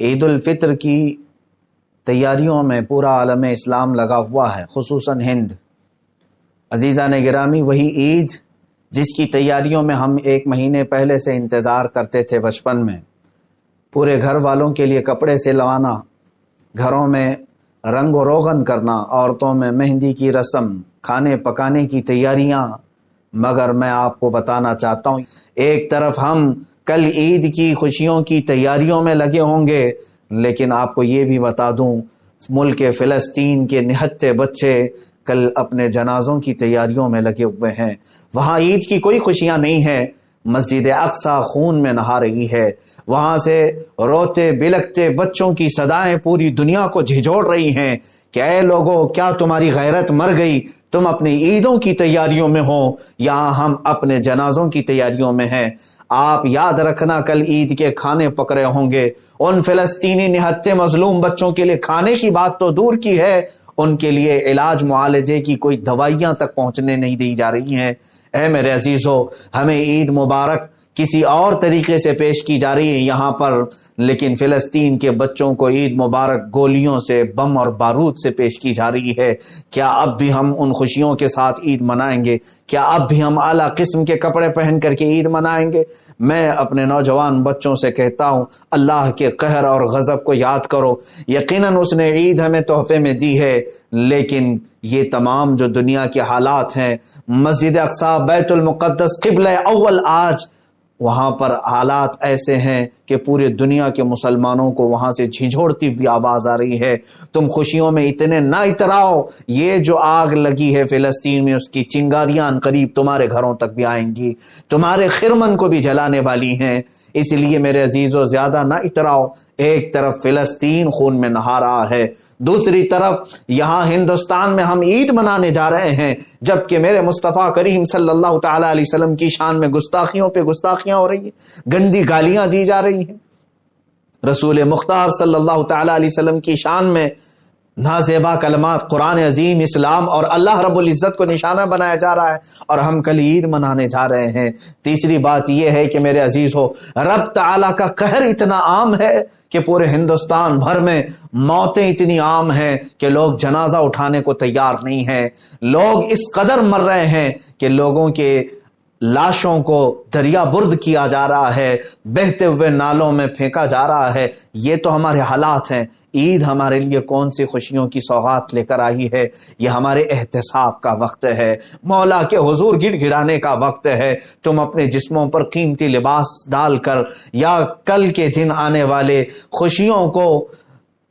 عید الفطر کی تیاریوں میں پورا عالم اسلام لگا ہوا ہے، خصوصاً ہند۔ عزیزان گرامی، وہی عید جس کی تیاریوں میں ہم 1 مہینے پہلے سے انتظار کرتے تھے بچپن میں، پورے گھر والوں کے لیے کپڑے سلوانا، گھروں میں رنگ و روغن کرنا، عورتوں میں مہندی کی رسم، کھانے پکانے کی تیاریاں۔ مگر میں آپ کو بتانا چاہتا ہوں، ایک طرف ہم کل عید کی خوشیوں کی تیاریوں میں لگے ہوں گے، لیکن آپ کو یہ بھی بتا دوں، ملک فلسطین کے نہتے بچے کل اپنے جنازوں کی تیاریوں میں لگے ہوئے ہیں۔ وہاں عید کی کوئی خوشیاں نہیں ہیں، مسجد اقصی خون میں نہا رہی ہے، وہاں سے روتے بلکتے بچوں کی صدائیں پوری دنیا کو جھنجھوڑ رہی ہیں کہ اے لوگو، کیا تمہاری غیرت مر گئی؟ تم اپنی عیدوں کی تیاریوں میں ہو، یہاں ہم اپنے جنازوں کی تیاریوں میں ہیں۔ آپ یاد رکھنا، کل عید کے کھانے پک رہے ہوں گے، ان فلسطینی نہتے مظلوم بچوں کے لیے کھانے کی بات تو دور کی ہے، ان کے لیے علاج معالجے کی کوئی دوائیاں تک پہنچنے نہیں دی جا رہی ہیں۔ اے میرے عزیزو، ہمیں عید مبارک کسی اور طریقے سے پیش کی جا رہی ہے یہاں پر، لیکن فلسطین کے بچوں کو عید مبارک گولیوں سے، بم اور بارود سے پیش کی جا رہی ہے۔ کیا اب بھی ہم ان خوشیوں کے ساتھ عید منائیں گے؟ کیا اب بھی ہم اعلیٰ قسم کے کپڑے پہن کر کے عید منائیں گے؟ میں اپنے نوجوان بچوں سے کہتا ہوں، اللہ کے قہر اور غضب کو یاد کرو۔ یقیناً اس نے عید ہمیں تحفے میں دی ہے، لیکن یہ تمام جو دنیا کے حالات ہیں، مسجد اقصی، بیت المقدس، قبلہ اول، آج وہاں پر حالات ایسے ہیں کہ پورے دنیا کے مسلمانوں کو وہاں سے جھنجھوڑتی ہوئی آواز آ رہی ہے، تم خوشیوں میں اتنے نہ اتراؤ، یہ جو آگ لگی ہے فلسطین میں، اس کی چنگاریاں قریب تمہارے گھروں تک بھی آئیں گی، تمہارے خرمن کو بھی جلانے والی ہیں۔ اس لیے میرے عزیزو، زیادہ نہ اتراؤ۔ ایک طرف فلسطین خون میں نہا رہا ہے، دوسری طرف یہاں ہندوستان میں ہم عید منانے جا رہے ہیں، جبکہ میرے مصطفیٰ کریم صلی اللہ تعالی علیہ وسلم کی شان میں گستاخیوں پہ گستاخیاں ہو رہی ہیں، گندی گالیاں دی جا رہی ہیں۔ رسول مختار صلی اللہ تعالی علیہ وسلم کی شان میں نازیبا کلمات، قرآن عظیم، اسلام اور اللہ رب العزت کو نشانہ بنایا جا رہا ہے، اور ہم کل عید منانے جا رہے ہیں۔ تیسری بات یہ ہے کہ میرے عزیز ہو، رب تعالیٰ کا قہر اتنا عام ہے کہ پورے ہندوستان بھر میں موتیں اتنی عام ہیں کہ لوگ جنازہ اٹھانے کو تیار نہیں ہیں۔ لوگ اس قدر مر رہے ہیں کہ لوگوں کے لاشوں کو دریا برد کیا جا رہا ہے، بہتے ہوئے نالوں میں پھینکا جا رہا ہے۔ یہ تو ہمارے حالات ہیں۔ عید ہمارے لیے کون سی خوشیوں کی سوغات لے کر آئی ہے؟ یہ ہمارے احتساب کا وقت ہے، مولا کے حضور گڑ گڑانے کا وقت ہے۔ تم اپنے جسموں پر قیمتی لباس ڈال کر، یا کل کے دن آنے والے خوشیوں کو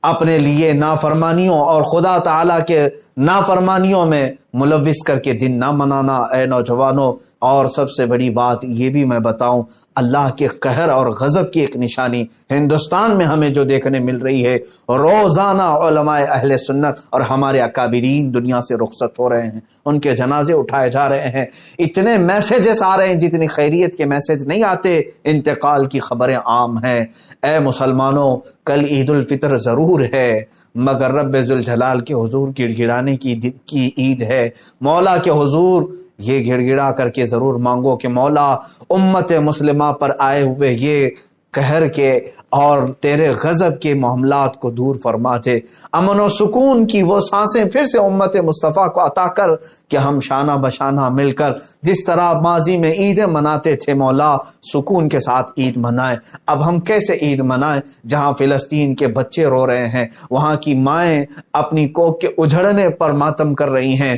اپنے لیے نافرمانیوں اور خدا تعالیٰ کے نافرمانیوں میں ملوث کر کے دن نہ منانا اے نوجوانوں۔ اور سب سے بڑی بات یہ بھی میں بتاؤں، اللہ کے قہر اور غضب کی ایک نشانی ہندوستان میں ہمیں جو دیکھنے مل رہی ہے، روزانہ علماء اہل سنت اور ہمارے اکابرین دنیا سے رخصت ہو رہے ہیں، ان کے جنازے اٹھائے جا رہے ہیں، اتنے میسیجز آ رہے ہیں جتنی خیریت کے میسیج نہیں آتے، انتقال کی خبریں عام ہیں۔ اے مسلمانوں، کل عید الفطر ضرور ہے، مگر رب ذوالجلال کے حضور گڑ گڑانے کی عید ہے۔ مولا کے حضور یہ گڑ گڑا کر کے ضرور مانگو کہ مولا، امت مسلمہ پر آئے ہوئے یہ قہر کے اور تیرے غضب کے معاملات کو دور فرما دے، امن و سکون کی وہ سانسیں پھر سے امت مصطفیٰ کو عطا کر کہ ہم شانہ بشانہ مل کر جس طرح ماضی میں عیدیں مناتے تھے، مولا سکون کے ساتھ عید منائیں۔ اب ہم کیسے عید منائیں جہاں فلسطین کے بچے رو رہے ہیں، وہاں کی مائیں اپنی کوکھ کے اجڑنے پر ماتم کر رہی ہیں؟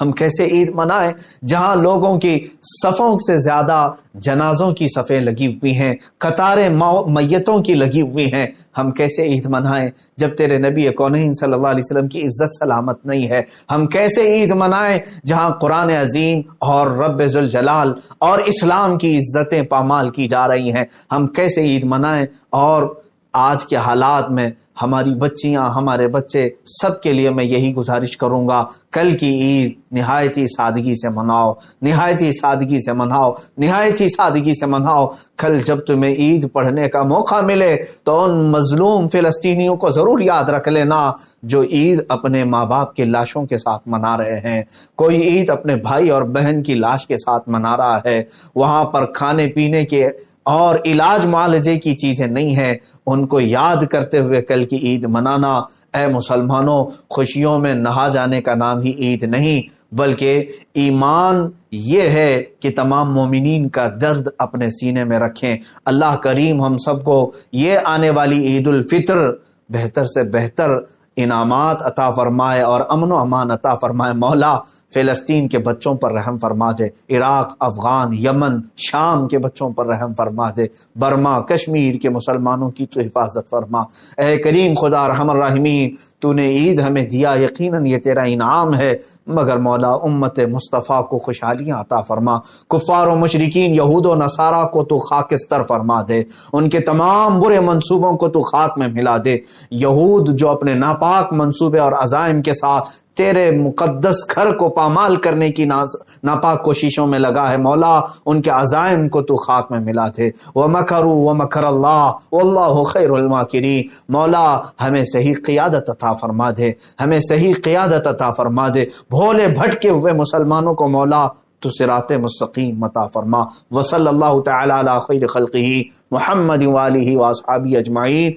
ہم کیسے عید منائیں جہاں لوگوں کی صفوں سے زیادہ جنازوں کی صفیں لگی ہوئی ہیں، قطاریں میتوں کی لگی ہوئی ہیں؟ ہم کیسے عید منائیں جب تیرے نبی کونین صلی اللہ علیہ وسلم کی عزت سلامت نہیں ہے؟ ہم کیسے عید منائیں جہاں قرآن عظیم اور رب ذوالجلال اور اسلام کی عزتیں پامال کی جا رہی ہیں؟ ہم کیسے عید منائیں؟ اور آج کے حالات میں ہماری بچیاں، ہمارے بچے، سب کے لیے میں یہی گزارش کروں گا، کل کی عید نہایت ہی سادگی سے مناؤ، نہایت ہی سادگی سے مناؤ، نہایت ہی سادگی سے مناؤ۔ کل جب تمہیں عید پڑھنے کا موقع ملے تو ان مظلوم فلسطینیوں کو ضرور یاد رکھ لینا جو عید اپنے ماں باپ کی لاشوں کے ساتھ منا رہے ہیں۔ کوئی عید اپنے بھائی اور بہن کی لاش کے ساتھ منا رہا ہے، وہاں پر کھانے پینے کے اور علاج معالجے کی چیزیں نہیں ہیں، ان کو یاد کرتے ہوئے کل کی عید منانا۔ اے مسلمانوں، خوشیوں میں نہا جانے کا نام ہی عید نہیں، بلکہ ایمان یہ ہے کہ تمام مومنین کا درد اپنے سینے میں رکھیں۔ اللہ کریم ہم سب کو یہ آنے والی عید الفطر بہتر سے بہتر انعامات عطا فرمائے اور امن و امان عطا فرمائے۔ مولا فلسطین کے بچوں پر رحم فرما دے، عراق، افغان، یمن، شام کے بچوں پر رحم فرما دے، برما، کشمیر کے مسلمانوں کی تو حفاظت فرما۔ اے کریم خدا ارحم الراحمین، تو نے عید ہمیں دیا، یقیناً یہ تیرا انعام ہے، مگر مولا امت مصطفیٰ کو خوشحالیاں عطا فرما۔ کفار و مشرکین یہود و نصارہ کو تو خاکستر فرما دے، ان کے تمام برے منصوبوں کو تو خاک میں ملا دے۔ یہود جو اپنے ناپاک منصوبے اور عزائم کے ساتھ تیرے مقدس گھر کو پامال کرنے کی ناپاک کوششوں میں لگا ہے، مولا ان کے عزائم کو تو خاک میں ملا دے۔ وَمَكَرُوا وَمَكَرَ اللَّهُ وَاللَّهُ خَيْرُ الْمَاكِرِينَ، مولا ہمیں صحیح قیادت عطا فرما دے، ہمیں صحیح قیادت عطا فرما دے۔ بھولے بھٹکے ہوئے مسلمانوں کو مولا تو صراط مستقیم عطا فرما۔ وصلی اللہ تعالی علی خیر خلقہ محمد وآلہ واصحابہ اجمعین۔